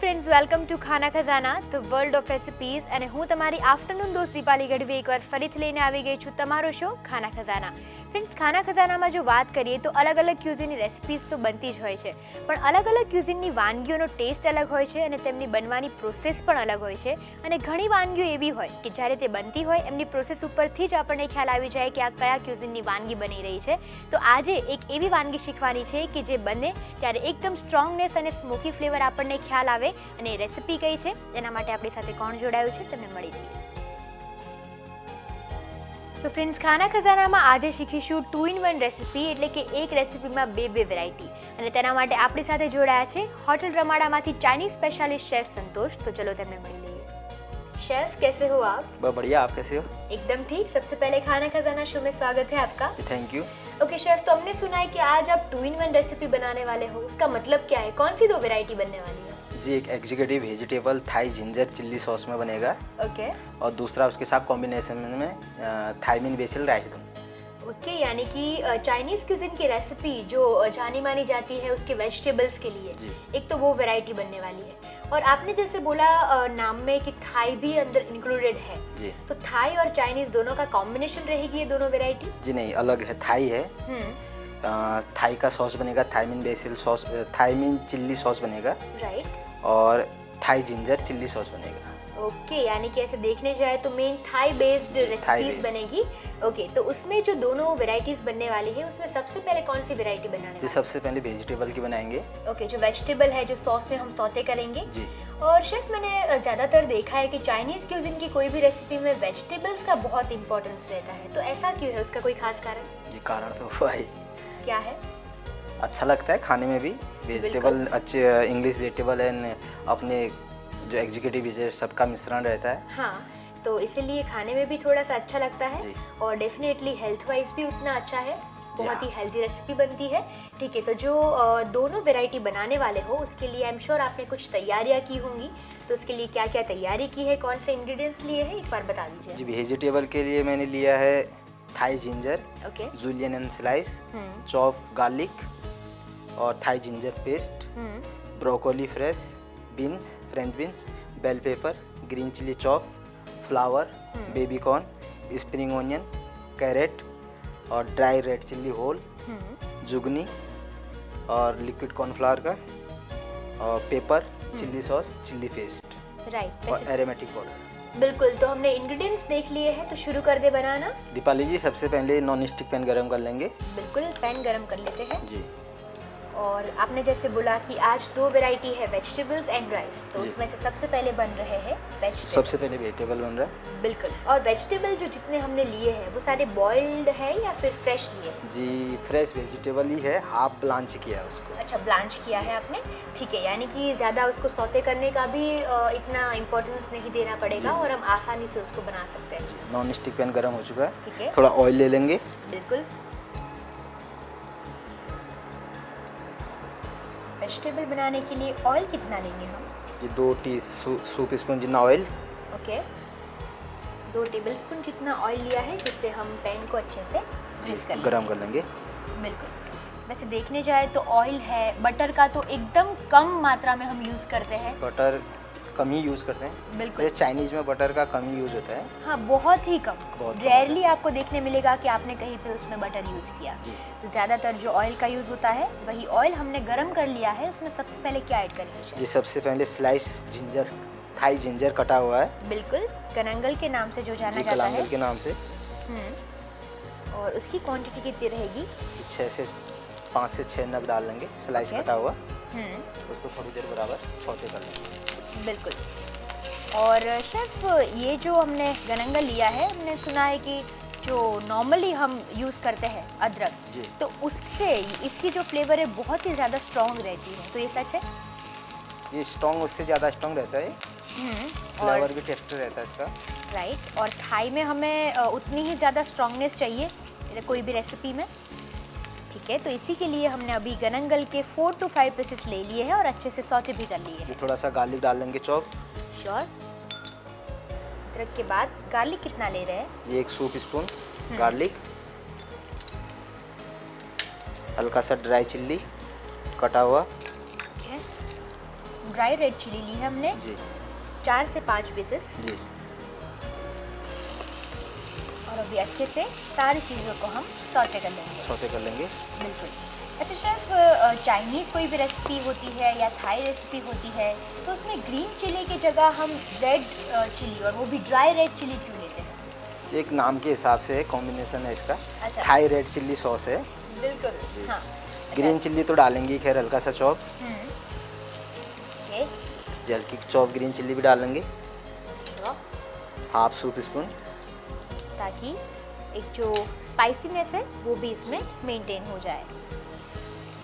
Friends, welcome to ખાના ખજાના, the world of recipes. અને હું તમારી આફ્ટરનૂન દોસ્ત દીપાલી ગઢવી એકવાર ફરીથી લઈને આવી ગઈ છું તમારો શો ખાના ખજાના. ફ્રેન્ડ્સ, ખાના ખજાનામાં જો વાત કરીએ તો અલગ અલગ ક્યુઝિનની રેસિપીઝ તો બનતી જ હોય છે, પણ અલગ અલગ ક્યુઝિનની વાનગીઓનો ટેસ્ટ અલગ હોય છે અને તેમની બનવાની પ્રોસેસ પણ અલગ હોય છે. અને ઘણી વાનગીઓ એવી હોય કે જ્યારે તે બનતી હોય એમની પ્રોસેસ ઉપરથી જ આપણને ખ્યાલ આવી જાય કે આ કયા ક્યુઝિનની વાનગી બની રહી છે. તો આજે એક એવી વાનગી શીખવાની છે કે જે બને ત્યારે એકદમ સ્ટ્રોંગનેસ અને સ્મોકી ફ્લેવર આપણને ખ્યાલ આવે. અને રેસિપી કઈ છે એના માટે આપણી સાથે કોણ જોડાયું છે તમને મળી દઈએ. તો ફ્રેન્ડ્સ, ખાના ખજાનામાં આજે શીખીશું 2 in 1 રેસિપી, એટલે કે એક રેસિપીમાં બે વેરાયટી. અને તેના માટે આપણી સાથે જોડાયા છે હોટલ રમાડામાંથી ચાઇનીઝ સ્પેશિયાલિસ્ટ શેફ संतोष. तो चलो तमने मिल लिए. शेफ कैसे हो आप? बहुत बढ़िया, आप कैसे हो? एकदम ठीक. सबसे पहले खाना खजाना शो में स्वागत है आपका. Thank you. ओके शेफ, तो हमने सुना है कि आज आप 2 in 1 रेसिपी बनाने वाले हो. उसका मतलब क्या है? कौन सी दो वैरायटी बनने वाली है? जी, एक executive vegetable Thai ginger chilli sauce में बनेगा. ओके. और दूसरा उसके साथ कॉम्बिनेशन में थाई मिन बेसिल राइस दूँ. ओके, यानी कि चाइनीज़ क्यूजिन की रेसिपी जो जानी मानी जाती है उसके वेजिटेबल्स के लिए एक तो वो वैरायटी बनने वाली है. और आपने जैसे बोला नाम में कि थाई भी अंदर इंक्लूडेड है जी. तो थाई और चाइनीज़ दोनों का कॉम्बिनेशन रहेगी ये दोनों वैरायटी? जी नहीं, अलग है. थाई है. थाई का सॉस बनेगा, थाई मिन बेसिल सॉस, थाई मिन चिल्ली सॉस बनेगा. राइट. और थाई जिंजर चिल्ली सॉस बनेगा. ओके, यानी कि ऐसे देखने जाए तो मेन थाई बेस्ड रेसिपीज बनेगी. ओके, तो उसमें जो दोनों वैरायटीज बनने वाली है उसमें सबसे पहले कौन सी वैरायटी बनाने जी, सबसे पहले वेजिटेबल की बनाएंगे. ओके, जो वेजिटेबल है जो सॉस में हम सौटे करेंगे जी. और शेफ, मैंने ज़्यादातर देखा है कि चाइनीज़ क्यूजिन की कोई भी रेसिपी में वेजिटेबल्स का बहुत इंपॉर्टेंस रहता है, तो ऐसा क्यों है? उसका कोई खास कारण? जी, कारण तो वो है. क्या है? अच्छा लगता है खाने में भी. वेजिटेबल अच्छे, इंग्लिश वेजिटेबल एंड अपने जो एग्जीक्यूटिव है सबका मिश्रण रहता है. हाँ, तो इसीलिए खाने में भी थोड़ा सा अच्छा लगता है और डेफिनेटली हेल्थ वाइज भी उतना अच्छा है. बहुत ही हेल्दी रेसिपी बनती है. ठीक है, तो जो दोनों वैरायटी बनाने वाले हो उसके लिए आई एम श्योर आपने कुछ तैयारियां की होंगी, तो उसके लिए क्या क्या तैयारी की है, कौन से इंग्रेडिएंट्स लिए हैं, एक बार बता दीजिए. जी, वेजिटेबल के लिए मैंने लिया है Thai ginger, okay, julienne and slice, chop garlic और Thai ginger paste, broccoli fresh, beans, French beans, bell pepper, green chilli chop, flower, baby corn, spring onion, carrot और ड्राई रेड चिल्ली होल, जुगनी और liquid cornflour का, और pepper, chilli sauce, chilli paste, right, और aromatic powder. बिल्कुल. तो हमने ingredients देख लिए हैं, तो शुरू कर दे बनाना. दीपाली जी, सबसे पहले नॉन स्टिक पैन गरम कर लेंगे. बिल्कुल, पैन गरम कर लेते हैं. जी. और आपने जैसे बोला कि आज दो वैरायटी है वेजिटेबल्स एंड राइस, तो उसमें से सबसे पहले बन रहे हैं वेजिटेबल. सबसे पहले वेजिटेबल बन रहा है. बिल्कुल. और वेजिटेबल जो जितने हमने लिए हैं वो सारे बॉइल्ड है या फिर फ्रेश लिए? जी, फ्रेश वेजिटेबल ही है, हाफ ब्लांच किया है उसको. अच्छा, ब्लांच किया है आपने. ठीक है, यानी कि ज़्यादा उसको सौते करने का भी इतना इम्पोर्टेंस नहीं देना पड़ेगा और हम आसानी से उसको बना सकते हैं. नॉन स्टिक पैन गरम हो चुका है. ठीक है, थोड़ा ऑयल ले लेंगे. बिल्कुल. वेजिटेबल बनाने के लिए ऑयल कितना लेंगे हम? ये 2 सूप स्पून जितना ऑयल. ओके, 2 टेबलस्पून जितना ऑयल लिया है, जिससे हम पैन को अच्छे से ग्रीस कर गरम कर लेंगे. बिल्कुल. वैसे देखने जाए तो ऑयल है, बटर का तो एकदम कम मात्रा में हम यूज़ करते हैं. बटर कम ही यूज़ करते हैं. बिल्कुल. ये चाइनीज़ में बटर का कम ही यूज़ होता है. हाँ, बहुत ही कम. बहुत रेयरली आपको देखने मिलेगा कि आपने कहीं पे उसमें बटर यूज़ किया. जी. तो ज़्यादातर जो ऑयल का यूज़ होता है वही ऑयल हमने गरम कर लिया है. उसमें सबसे पहले क्या ऐड करेंगे? जी, सबसे पहले स्लाइस जिंजर, थाई जिंजर कटा हुआ है. बिल्कुल, कनंगल के नाम से जो जाना जाता है. कलांगल के नाम से. और उसकी क्वांटिटी कितनी रहेगी? 5 से 6 नग डाल लेंगे स्लाइस कटा हुआ. उसको थोड़ी देर बराबर सौते कर लेंगे. बिल्कुल. और शेफ, ये जो हमने गनंगल लिया है, हमने सुना है कि जो नॉर्मली हम यूज़ करते हैं अदरक, तो उससे इसकी जो फ्लेवर है बहुत ही ज़्यादा स्ट्रॉन्ग रहती है, तो ये सच है? ये स्ट्रॉन्ग उससे ज़्यादा स्ट्रॉन्ग रहता है. फ्लेवर भी टेस्टी रहता है इसका. राइट. और थाई में हमें उतनी ही ज़्यादा स्ट्रॉन्गनेस चाहिए कोई भी रेसिपी में. ठीक है, तो इसी के लिए हमने अभी गनंगल के 4 to 5 पीसेस ले लिए हैं और अच्छे से सौते भी कर लिए हैं. थोड़ा सा गार्लिक डाल लेंगे चॉप. श्योर. अदरक के बाद गार्लिक कितना ले रहे हैं? ये 1 सूप स्पून गार्लिक. हल्का सा ड्राई चिल्ली कटा हुआ. ड्राई रेड चिली ली है हमने, जी 4 से 5 पीसेस। जी। और अभी अच्छे से सारी चीज़ों को हम सॉटे कर लेंगे। सौते कर लेंगे। बिल्कुल। अच्छा शेफ, चाइनीज़ कोई भी रेसिपी होती है या थाई रेसिपी होती है तो उसमें ग्रीन चिली की जगह हम रेड चिली, और वो भी ड्राई रेड चिली क्यों लेते हैं? एक नाम के हिसाब से कॉम्बिनेशन है इसका। अच्छा। थाई रेड चिल्ली सॉस है। बिल्कुल, हाँ। ग्रीन चिल्ली तो डालेंगे खैर, हल्का सा चॉप। ओके। जी हल्की चॉप ग्रीन चिल्ली भी डालेंगे, हाफ सूप स्पून, ताकि एक जो स्पाइसीनेस है वो भी इसमें मेंटेन हो जाए।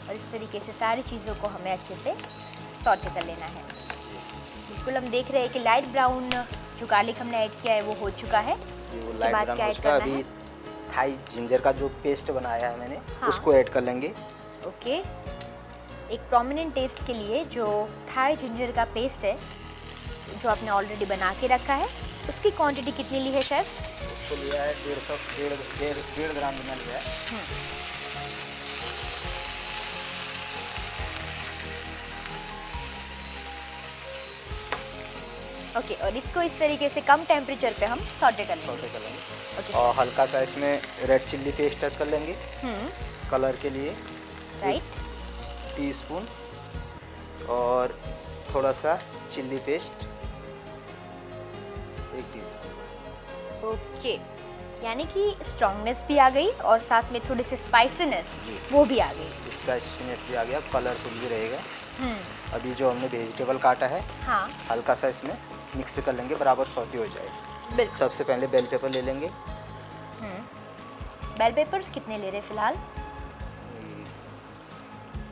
और इस तरीके से सारी चीज़ों को हमें अच्छे से सॉटे कर लेना है। बिल्कुल, हम देख रहे हैं कि लाइट ब्राउन जो गार्लिक हमने ऐड किया है वो हो चुका है। वो उसके लाइट बाद ब्राउन क्या हो ऐड चुका है। करना अभी है? थाई जिंजर का जो पेस्ट बनाया है मैंने, हाँ। उसको ऐड कर लेंगे। ओके। एक प्रोमिनेंट टेस्ट के लिए जो थाई जिंजर का पेस्ट है जो आपने ऑलरेडी बना के रखा है, उसकी क्वांटिटी कितनी ली है शेफ? उसको लिया है 1.5 ग्राम बना लिया है। ओके, और इसको इस तरीके से कम टेम्परेचर पे हम सॉटे कर लेंगे। सौते कर लेंगे। ओके और हल्का सा इसमें रेड चिल्ली पेस्ट टच कर लेंगे कलर के लिए, राइट। टीस्पून। और थोड़ा सा चिल्ली पेस्ट 1 टीस्पून। ओके, यानी कि स्ट्रॉन्गनेस भी आ गई और साथ में थोड़ी सी स्पाइसीनेस जी। वो भी आ गई। स्पाइसीनेस भी आ गया, कलरफुल भी रहेगा। अभी जो हमने वेजिटेबल काटा है, हाँ, हल्का सा इसमें मिक्स कर लेंगे, बराबर सौते हो जाए। बिल्कुल। सबसे पहले बेल पेपर ले लेंगे। बेल पेपर्स कितने ले रहे हैं फिलहाल?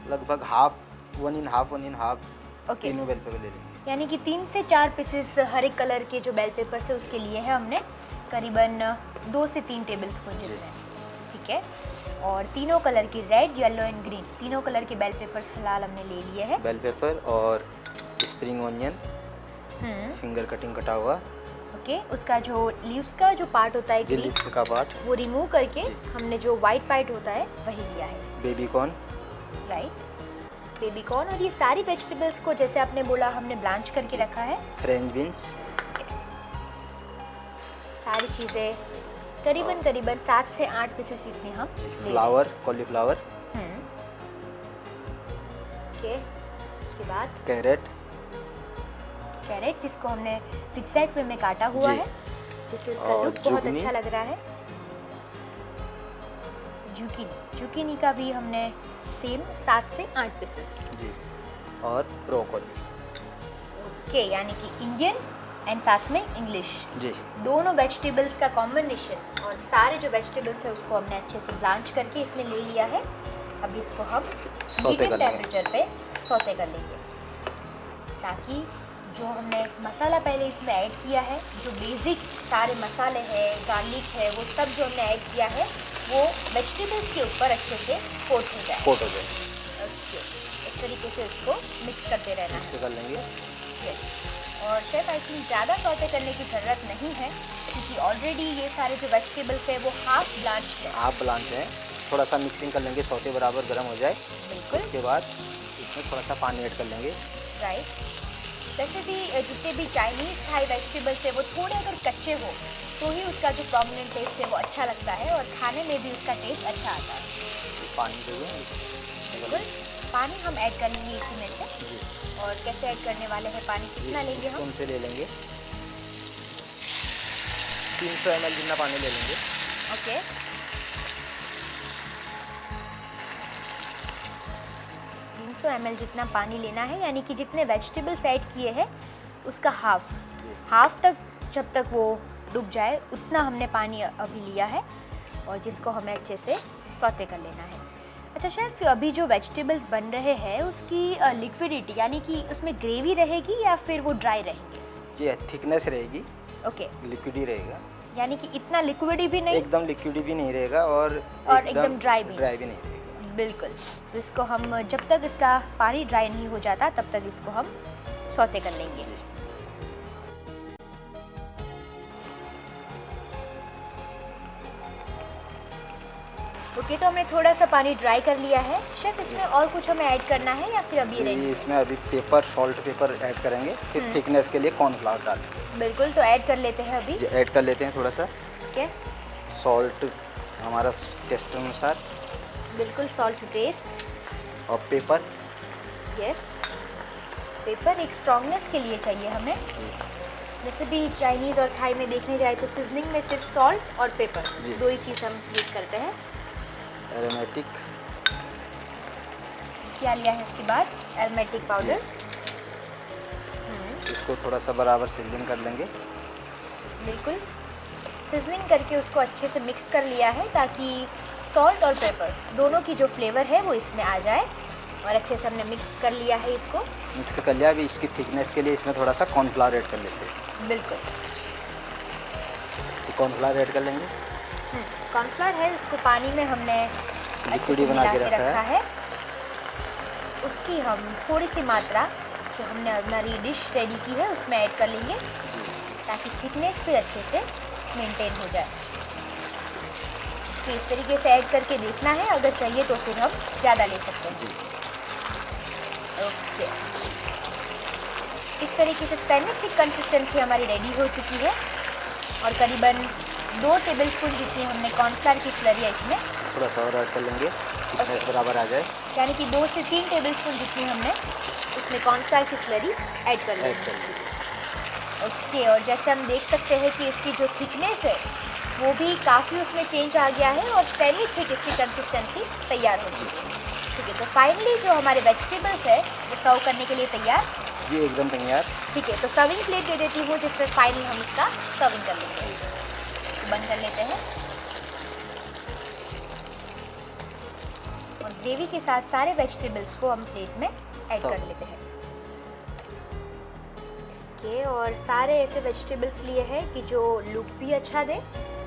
लगभग हाफ, 1.5 ओके। तीनों बेल पेपर ले लेंगे। यानी कि 3 से 4 पीसेस हर एक कलर के जो बेल पेपर्स है उसके लिए है हमने, करीबन 2 से 3 टेबल स्पून जितने। ठीक है। और तीनों कलर की, रेड, येलो एंड ग्रीन, तीनों कलर के बेल पेपर्स फिलहाल हमने ले लिए हैं। बेल पेपर और स्प्रिंग ऑनियन फिंगर कटिंग कटा हुआ। ओके, उसका जो लीव्स का जो पार्ट होता है जी ग्रीन, लिप्स का पार्ट। वो रिमूव करके जी। हमने जो वाइट पार्ट होता है वही लिया है इसमें। Baby corn. Right, baby corn. और ये सारी वेजिटेबल्स को जैसे आपने बोला हमने ब्लांच करके रखा है। French beans. सारी चीज़ें करीबन 7 से 8 पीसेस जितने हम ले लेंगे। Flower, cauliflower. ओके, उसके बाद कैरेट। कैरेट, जिसको हमने zigzag वे में काटा हुआ जी। है, जिससे इसका और लुक बहुत जुगनी। अच्छा लग रहा है। जुकीनी का भी हमने सेम 7 से 8 पीसेस। जी। और ब्रोकोली। ओके, यानी कि इंडियन एंड साथ में इंग्लिश, जी दोनों वेजिटेबल्स का कॉम्बिनेशन। और सारे जो वेजिटेबल्स है उसको हमने अच्छे से ब्लांच करके इसमें ले लिया है। अभी इसको हम सौते मीडियम कर लेंगे। टेम्परेचर पे सौते कर लेंगे, ताकि जो हमने मसाला पहले इसमें ऐड किया है, जो बेसिक सारे मसाले हैं, गार्लिक है, वो सब जो हमने ऐड किया है वो वेजिटेबल्स के ऊपर अच्छे से कोट हो जाए। कोट हो जाए। ओके, इस तरीके से इसको मिक्स करते रहना है। मिक्स कर लेंगे। यस। और शेफ, आई थिंक ज़्यादा सौते करने की ज़रूरत नहीं है, क्योंकि ऑलरेडी ये सारे जो वेजिटेबल्स है वो हाफ ब्लांच है। हाफ ब्लांच है। थोड़ा सा मिक्सिंग कर लेंगे, सौते बराबर गर्म हो जाए। बिल्कुल। उसके बाद इसमें थोड़ा सा पानी ऐड कर लेंगे। राइट। वैसे भी जितने भी चाइनीज़ थाई वेजिटेबल्स है वो थोड़े अगर कच्चे हो तो ही उसका जो प्रोमिनेंट टेस्ट है वो अच्छा लगता है और खाने में भी उसका टेस्ट अच्छा आता है। पानी देंगे। बिल्कुल, पानी हम ऐड कर लेंगे इसी में से। जी। और कैसे ऐड करने वाले हैं पानी, कितना लेंगे हम? स्पून से ले लेंगे, 300 ml जितना पानी ले लेंगे। ओके। 300 ml जितना पानी लेना है, यानी कि जितने वेजिटेबल्स ऐड किए हैं उसका हाफ तक, जब तक वो डूब जाए उतना हमने पानी अभी लिया है, और जिसको हमें अच्छे से सौते कर लेना है। अच्छा शेफ, अभी जो वेजिटेबल्स बन रहे हैं उसकी लिक्विडिटी, यानी कि उसमें ग्रेवी रहेगी या फिर वो ड्राई रहेंगे? जी थिकनेस रहेगी। ओके, लिक्विड ही रहेगा। यानी कि इतना लिक्विड भी नहीं एकदम लिक्विड भी नहीं रहेगा और एकदम ड्राई भी नहीं रहेगा। बिल्कुल। तो इसको हम जब तक इसका पानी ड्राई नहीं हो जाता तब तक इसको हम सौते कर लेंगे। ओके, तो हमने थोड़ा सा पानी ड्राई कर लिया है। शेफ, इसमें और कुछ हमें ऐड करना है या फिर अभी जी, रेडी? इसमें अभी पेपर, सॉल्ट पेपर ऐड करेंगे, फिर थिकनेस के लिए कॉर्नफ्लावर डालेंगे। बिल्कुल, तो ऐड कर लेते हैं अभी। जी, ऐड कर लेते हैं थोड़ा सा। ठीक है, सॉल्ट हमारा टेस्ट अनुसार, बिल्कुल सॉल्ट टू टेस्ट। और पेपर। यस, पेपर एक स्ट्रॉन्गनेस के लिए चाहिए हमें। वैसे भी चाइनीज़ और थाई में देखने जाए तो सीजनिंग में सिर्फ सॉल्ट और पेपर, जी। दो ही चीज़ हम यूज़ करते हैं। एरोमेटिक। क्या लिया है इसके बाद? Aromatic powder. इसको थोड़ा सा बराबर सीजनिंग कर लेंगे। बिल्कुल, सीजनिंग करके उसको अच्छे से मिक्स कर लिया है ताकि सॉल्ट और पेपर दोनों की जो फ्लेवर है वो इसमें आ जाए। और अच्छे से हमने मिक्स कर लिया है इसको। मिक्स कर लिया। अभी इसकी थिकनेस के लिए इसमें थोड़ा सा कॉर्नफ्लावर ऐड कर लेते हैं। बिल्कुल, तो कॉर्नफ्लावर ऐड कर लेंगे। कॉर्नफ्लावर है, उसको पानी में हमने अच्छे लिक्विड से बना मिला के के रखा रखा है। उसकी हम थोड़ी सी मात्रा जो हमने हमारी डिश रेडी की है उसमें ऐड कर लेंगे ताकि थिकनेस भी अच्छे से मेंटेन हो जाए। तो इस तरीके से ऐड करके देखना है, अगर चाहिए तो फिर हम ज़्यादा ले सकते हैं। जी। ओके, इस तरीके से सेमी थिक कंसिस्टेंसी हमारी रेडी हो चुकी है। और करीबन 2 टेबलस्पून जितनी हमने कॉर्नफ्लावर की स्लरी है इसमें, थोड़ा सा और ऐड कर लेंगे, थिकनेस बराबर आ जाए। यानी कि 2 से 3 टेबलस्पून जितनी हमने उसमें कॉर्नफ्लावर की स्लरी ऐड कर ली। ऐड कर लेंगे। ओके, और जैसे हम देख सकते हैं कि इसकी जो थिकनेस है वो भी काफ़ी उसमें चेंज आ गया है और सेमी थिक इसकी कंसिस्टेंसी तैयार हो चुकी है। ठीक है, तो फाइनली जो हमारे वेजिटेबल्स है वो सर्व करने के लिए तैयार। जी, एकदम तैयार। ठीक है, तो सर्विंग प्लेट दे देती हूँ जिसमें फाइनली हम इसका सर्विंग कर लेते हैं। तो बंद कर लेते हैं और ग्रेवी के साथ सारे वेजिटेबल्स को हम प्लेट में ऐड सर्व। कर लेते हैं। ओके, और सारे ऐसे वेजिटेबल्स लिए हैं कि जो लुक भी अच्छा दे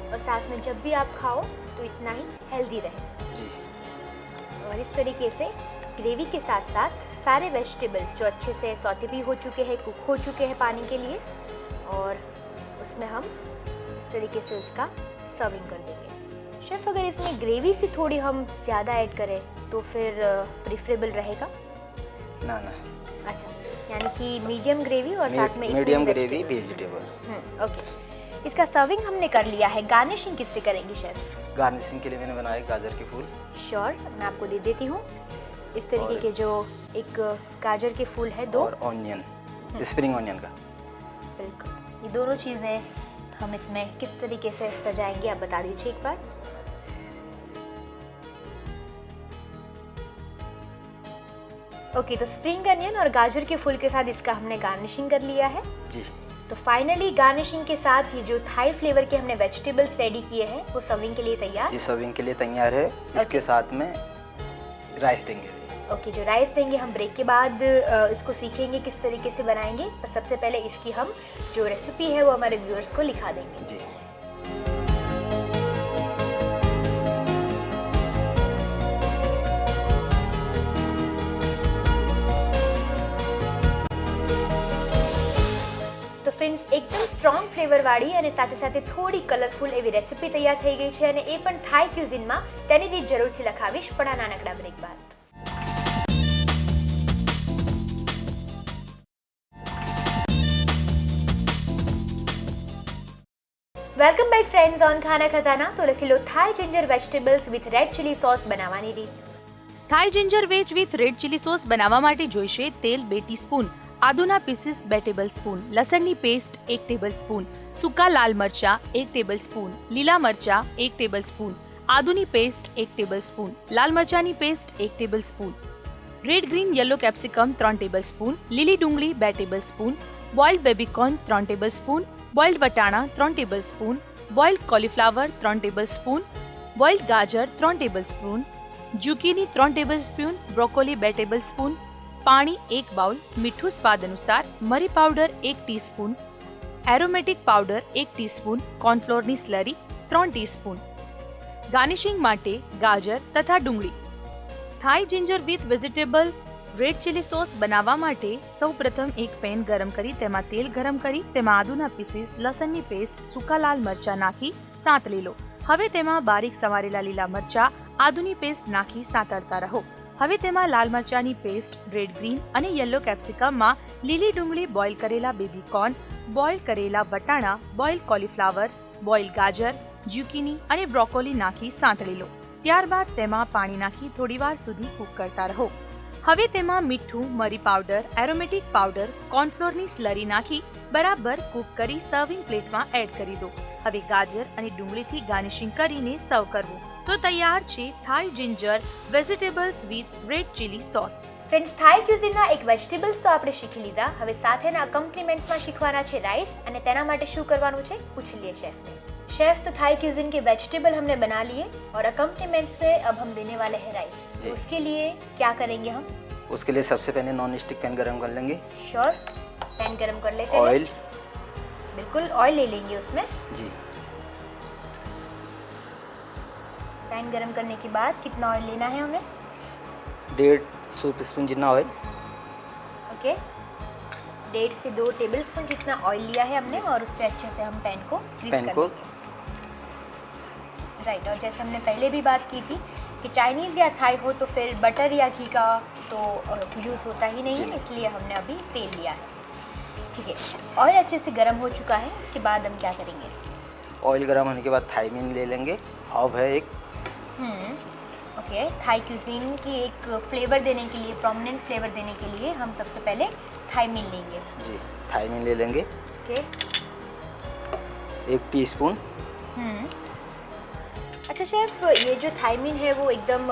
और साथ में जब भी आप खाओ तो इतना ही हेल्दी रहे। जी। और इस तरीके से ग्रेवी के साथ साथ सारे वेजिटेबल्स जो अच्छे से सौटे भी हो चुके हैं, कुक हो चुके हैं पानी के लिए, और उसमें हम इस तरीके से उसका सर्विंग कर देंगे। शेफ़, अगर इसमें ग्रेवी से थोड़ी हम ज़्यादा ऐड करें तो फिर प्रिफरेबल रहेगा? ना ना, अच्छा, यानी कि मीडियम ग्रेवी और साथ में medium equal gravy vegetables। Vegetable. Okay, इसका सर्विंग हमने कर लिया है। गार्निशिंग किससे करेंगे शेफ़? गार्निशिंग के लिए मैंने बनाए गाजर के फूल। श्योर, मैं आपको दे देती हूँ। इस तरीके और- के जो एक गाजर के फूल है 2, और ऑनियन, स्प्रिंग ऑनियन का। बिल्कुल, ये दोनों चीज़ें हम इसमें किस तरीके से सजाएंगे आप बता दीजिए एक बार। ओके, तो स्प्रिंग अनियन और गाजर के फूल के साथ इसका हमने गार्निशिंग कर लिया है। जी। तो फाइनली गार्निशिंग के साथ ही जो थाई फ्लेवर के हमने वेजिटेबल्स रेडी किए हैं वो सर्विंग के लिए तैयार। जी, सर्विंग के लिए तैयार है। इसके साथ में राइस देंगे। ओके, जो राइस देंगे हम ब्रेक के बाद इसको सीखेंगे किस तरीके से बनाएंगे, और सबसे पहले इसकी हम जो रेसिपी है वो हमारे व्यूअर्स को लिखा देंगे। जी। તો ફ્રેન્ડ્સ, એકદમ સ્ટ્રોંગ ફ્લેવરવાળી અને સાથે સાથે થોડી કલરફુલ એવી રેસિપી તૈયાર થઈ ગઈ છે, અને એ પણ થાઈ ક્યુઝિનમાં તેની રીત જરૂરથી લખાવીશ પણ આ નાનકડા બ્રેક બાદ. વેલકમ બેક ફ્રેન્ડ્સ ઓન ખાના ખજાના. તો લખી લો Thai ginger vegetables with red chilli sauce બનાવવાની રીત. Thai ginger veg with red chilli sauce બનાવવા માટે જોઈશે તેલ 2 ટીસ્પૂન, આદુના પીસીસ 2 ટેબલસ્પૂન, લસણની પેસ્ટ 1 ટેબલસ્પૂન, સૂકા લાલ મરચા 1 ટેબલસ્પૂન, લીલા મરચા 1 ટેબલસ્પૂન, આદુની પેસ્ટ 1 ટેબલસ્પૂન, લાલ મરચાની paste 1 tablespoon, red green yellow capsicum 3 tablespoon, લીલી ડુંગળી 2 tablespoon, boiled baby corn 3 tablespoon, boiled વટાણા 3 tablespoon, boiled cauliflower 3 tablespoon, boiled ગાજર 3 tablespoon, zucchini 3 tablespoon, broccoli 2 tablespoon, પાણી 1 બાઉલ, મીઠું સ્વાદ અનુસાર, મરી powder 1 teaspoon, aromatic powder 1 teaspoon, કોર્નફ્લોરની સ્લરી 3 ટીસ્પૂન. ગાર્નિશિંગ માટે ગાજર તથા ડુંગળી. Thai ginger with vegetable red chilli sauce બનાવવા માટે સૌપ્રથમ એક પેન ગરમ કરી તેમાં તેલ ગરમ કરી તેમાં આદુના પીસીસ, લસણની પેસ્ટ, સૂકા લાલ મરચાં નાખી સાંતળી લો. હવે તેમાં બારીક સમારેલા લીલા મરચાં, આદુની પેસ્ટ નાખી સાંતળતા રહો. હવે તેમાં લાલ મરચાની પેસ્ટ, રેડ, ગ્રીન અને યલો કેપ્સિકમમાં લીલી ડુંગળી, બોઇલ કરેલા બેબી કોર્ન, બોઇલ કરેલા વટાણા, બોઇલ કોલીફ્લાવર, બોઇલ ગાજર, ઝુકીની અને બ્રોકોલી નાખી સાંતળી લો. ત્યારબાદ તેમાં પાણી નાખી થોડીવાર સુધી કૂક કરતા રહો. હવે તેમાં મીઠું, મરી પાવડર, એરોમેટિક પાવડર, કોર્નફ્લોરની સ્લરી નાખી બરાબર કૂક કરી સર્વિંગ પ્લેટમાં એડ કરી દો. હવે ગાજર અને ડુંગળીથી ગાર્નિશિંગ કરીને સર્વ કરવું. તો તૈયાર છે થાઈ ginger vegetables with red chilli sauce. Friends, થાઈ ક્યુઝિનના એક વેજીટેબલ્સ તો આપણે શીખી લીધા. હવે સાથેના અકમ્પનીમેન્ટ્સમાં શીખવાના છે રાइस. અને તેના માટે શું કરવાનું છે પૂछ लिए शेफ ने. शेफ, तो थाई क्यूजिन के वेजिटेबल हमने बना लिए और अकम्पनीमेंट्स में अब हम देने वाले हैं राइस. तो उसके लिए क्या करेंगे हम? उसके लिए सबसे पहले नॉन स्टिक पैन गरम कर लेंगे. श्योर, पैन गरम कर लेते हैं. ऑयल, बिल्कुल ऑयल ले लेंगे उसमें. जी. पैन गरम करने के बाद कितना ऑयल लेना है हमें? 1.5 सूप स्पून जितना ऑयल. ओके, 1.5 से 2 टेबल स्पून जितना ऑयल लिया है हमने और उससे अच्छे से हम पैन को ग्रीस कर को लेंगे. राइट. और जैसे हमने पहले भी बात की थी कि चाइनीज़ या थाई हो तो फिर बटर या घी का तो यूज़ होता ही नहीं है, इसलिए हमने अभी तेल लिया है. ठीक है, ऑयल अच्छे से गर्म हो चुका है. उसके बाद हम क्या करेंगे? ऑयल गर्म होने के बाद थाईमीन ले लेंगे. हब है एक. ओके, थाई क्यूजीन की एक फ्लेवर देने के लिए, प्रोमिनेंट फ्लेवर देने के लिए हम सबसे पहले थाईमीन लेंगे. जी, थाईमीन ले लेंगे. Okay, 1 teaspoon. अच्छा शेफ, ये जो थाईमीन है वो एकदम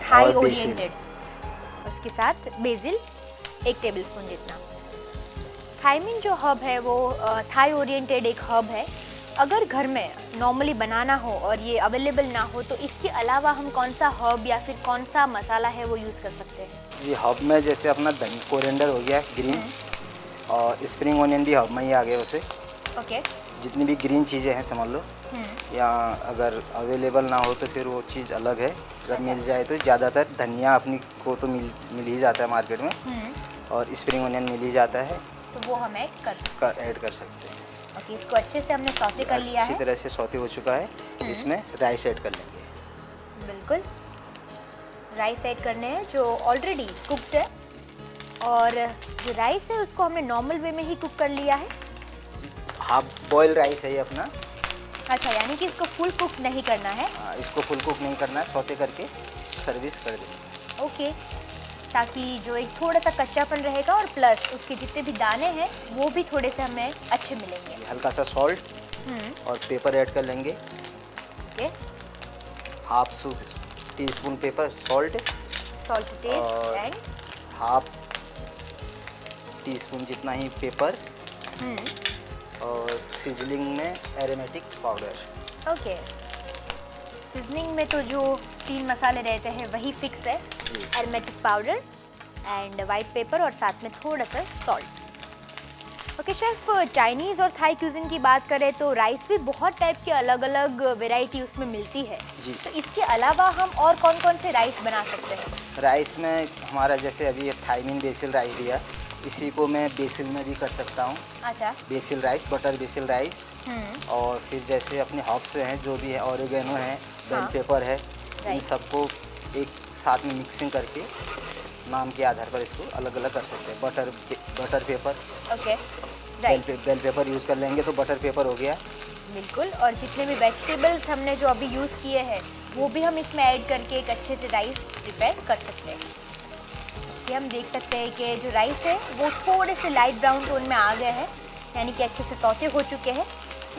थाई और बेसिल. ओरिएंटेड. उसके साथ बेसिल 1 टेबल स्पून जितना. थाईमीन जो हब है वो थाई ओरिएंटेड एक हब है. अगर घर में नॉर्मली बनाना हो और ये अवेलेबल ना हो तो इसके अलावा हम कौन सा हब या फिर कौन सा मसाला है वो यूज़ कर सकते हैं? ये हब में जैसे अपना कोरिएंडर हो गया ग्रीन, और स्प्रिंग ऑनियन भी हब में ही आ गया. उसे ओके. जितनी भी ग्रीन चीज़ें हैं समझ लो, या अगर अवेलेबल ना हो तो फिर वो चीज़ अलग है. अगर मिल जाए तो ज़्यादातर धनिया अपनी को तो मिल ही जाता है मार्केट में, और स्प्रिंग ऑनियन मिल ही जाता है, तो वो हम ऐड कर सकते ऐड कर सकते हैं. हैं. ओके, इसको अच्छे से हमने सौते कर लिया अच्छी है. तरह से सौते हो चुका है. इसमें राइस ऐड कर लेंगे. बिल्कुल, राइस ऐड करने हैं जो ऑलरेडी कुक्ड है. और जो राइस है उसको हमने नॉर्मल वे में ही कुक कर लिया है. हाफ बॉयल राइस है ये अपना. अच्छा, यानी कि इसको फुल कुक नहीं करना है. इसको फुल कुक नहीं करना है, सौते करके सर्विस कर देंगे. ओके, ताकि जो एक थोड़ा सा कच्चापन रहेगा और प्लस उसके जितने भी दाने हैं वो भी थोड़े से हमें अच्छे मिलेंगे. हल्का सा सॉल्ट और पेपर ऐड कर लेंगे. Okay, half teaspoon pepper salt, salt to taste और एंड हाफ टीस्पून जितना ही पेपर, और सीजनिंग में एरोमेटिक पाउडर. ओके. सीजनिंग में तो जो 3 मसाले रहते हैं वही फिक्स है. Aromatic powder and white paper और साथ में थोड़ा सा सॉल्ट. ओके शेफ, चाइनीज़ और थाई क्यूजिन की बात करें तो राइस भी बहुत टाइप के अलग अलग वैरायटी उसमें मिलती है. जी. तो इसके अलावा हम और कौन कौन से राइस बना सकते हैं? राइस में हमारा जैसे अभी थाईमीन बेसिल राइस दिया, इसी को मैं बेसिल में भी कर सकता हूँ. अच्छा. BECIL rice, butter BECIL rice. और फिर जैसे अपने हर्ब्स हैं जो भी है, ऑरिगेनो है, बेल पेपर है, इन सबको एक साथ में मिक्सिंग करके नाम के आधार पर इसको अलग अलग कर सकते हैं. Butter paper. Okay, right. Bell pepper use कर लेंगे तो बटर पेपर हो गया. बिल्कुल. और जितने भी वेजिटेबल्स हमने जो अभी यूज़ किए हैं वो भी हम इसमें ऐड करके एक अच्छे से राइस प्रिपेयर कर सकते हैं. ये हम देख सकते हैं कि जो राइस है वो थोड़े से लाइट ब्राउन टोन में आ गए हैं, यानी कि अच्छे से सौते हो चुके हैं.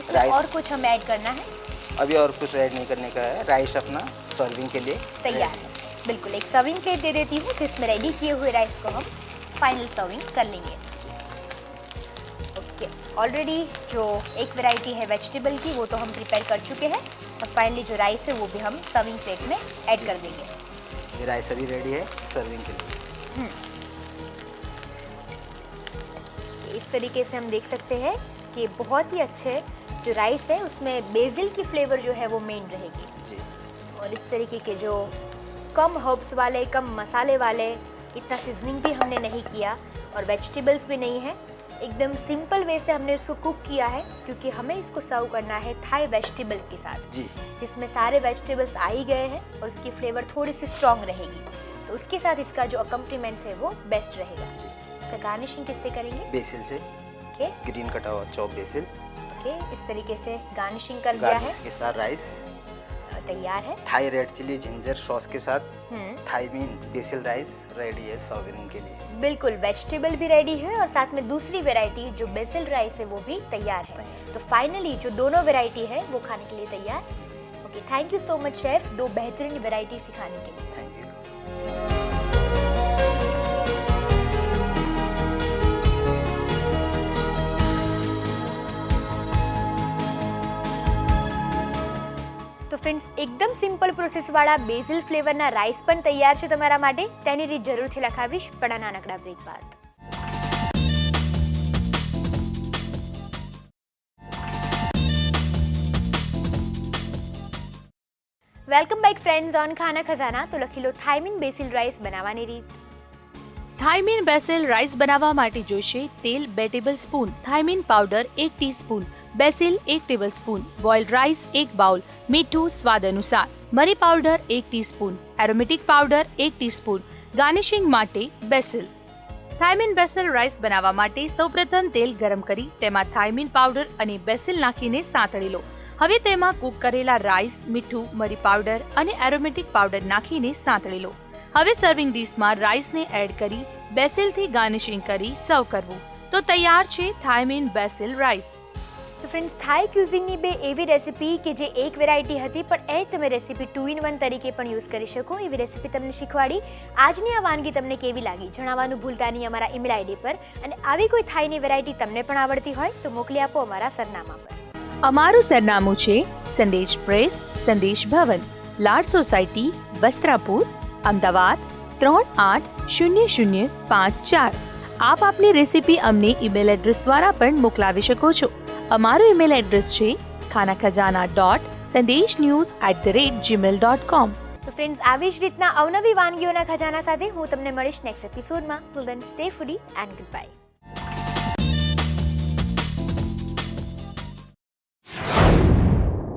इसमें राइस और कुछ हमें ऐड करना है? अभी और कुछ ऐड नहीं करने का है. राइस अपना सर्विंग के लिए तैयार है. बिल्कुल, एक सर्विंग प्लेट दे देती हूँ जिसमें रेडी किए हुए राइस को हम फाइनल सर्विंग कर लेंगे. ओके, ऑलरेडी जो एक वैरायटी है वेजिटेबल की वो तो हम प्रिपेयर कर चुके हैं, और फाइनली जो राइस है वो भी हम सर्विंग प्लेट में ऐड कर देंगे. ये राइस अभी रेडी है सर्विंग के लिए. इस तरीके से हम देख सकते हैं कि बहुत ही अच्छे जो राइस है उसमें बेसिल की फ्लेवर जो है वो मेन रहेगी. जी. और इस तरीके के जो कम हर्ब्स वाले, कम मसाले वाले, इतना सीजनिंग भी हमने नहीं किया और वेजिटेबल्स भी नहीं है, एकदम सिंपल वे से हमने इसको कुक किया है क्योंकि हमें इसको सर्व करना है थाई वेजिटेबल के साथ, जी जिसमें सारे वेजिटेबल्स आ ही गए हैं और उसकी फ्लेवर थोड़ी सी स्ट्रॉन्ग रहेगी, तो उसके साथ इसका जो अकम्पलीमेंट्स है वो बेस्ट रहेगा। जी। इसका गार्निशिंग किससे करेंगे? बेसिल से, ओके ग्रीन कटा हुआ चॉप बेसिल, ओके, इस तरीके से गार्निशिंग कर दिया है, गार्लिक के साथ राइस, तैयार है। Thai red chilli ginger sauce के साथ हम्म, थाई मीन बेसिल राइस रेडी है सर्विंग के लिए। बिल्कुल, वेजिटेबल भी रेडी है और साथ में दूसरी वैरायटी जो बेसिल राइस है वो भी तैयार है। तैयार। तो फाइनली जो दोनों वैरायटी है वो खाने के लिए तैयार। Okay, thank you so much chef, दो बेहतरीन वैरायटी सिखाने के लिए। Thank you. તો ફ્રેન્ડ્સ, એકદમ સિમ્પલ પ્રોસેસવાળા બેઝિલ ફ્લેવરના રાઈસ પણ તૈયાર છે તમારા માટે. તેની રીત જરૂરથી લખાવીશ પણ આ નાનકડા બ્રેક બાદ. વેલકમ બેક ફ્રેન્ડ્સ ઓન ખાના ખજાના. તો લખી લો થાઈમીન બેસિલ રાઈસ બનાવવાની રીત. થાઇમીન બેસિલ રાઈસ બનાવવા માટે જોઈશે તેલ 2 ટેબલસ્પૂન, થાઇમીન powder 1 teaspoon, basil 1 tablespoon, boiled rice 1 bowl, મીઠું સ્વાદ અનુસાર, મરી powder 1 teaspoon, aromatic powder 1 teaspoon, garnishing માટે બેસિલ. થાઇમીન બેસિલ રાઈસ બનાવવા માટે સૌપ્રથમ તેલ ગરમ કરી તેમાં થાઇમીન પાવડર અને બેસિલ નાખીને સાંતળી લો. હવે તેમાં કૂક કરેલા રાઈસ, મીઠું, મરી પાવડર અને એરોમેટિક પાવડર નાખીને સાંતળી લો. હવે સર્વિંગ ડીશમાં રાઈસને એડ કરી બેસિલથી ગાર્નિશિંગ કરી સર્વ કરવું. તો તૈયાર છે થાઇમીન બેસિલ રાઈસ. તો ફ્રેન્ડ્સ, થાઈ ક્યુઝિનની બે એવી રેસિપી કે જે એક વેરાયટી હતી પણ એ તમે રેસિપી 2 in 1 તરીકે પણ યુઝ કરી શકો એવી રેસિપી તમને શીખવાડી. આજની આ વાનગી તમને કેવી લાગી જણાવવાનું ભૂલતા નહીં અમારા ઈમેલ આઈડી પર. અને આવી કોઈ થાઈની વેરાયટી તમને પણ આવડતી હોય તો મોકલી આપો અમારા સરનામા પર. અમારું સરનામું છે સંદેશ પ્રેસ, સંદેશ ભવન, લાડ સોસાયટી, વસ્ત્રાપુર, અમદાવાદ 380054. આપ આપની રેસિપી અમને ઈમેલ એડ્રેસ દ્વારા પણ મોકલાવી શકો છો. અમારું ઈમેલ એડ્રેસ છે khanakhazana.sandesh.news@gmail.com. તો ફ્રેન્ડ્સ, આવી જ રીતના અવનવી વાનગીઓના ખજાના સાથે હું તમને મળીશ નેક્સ્ટ એપિસોડમાં. Till then stay foodie and good bye.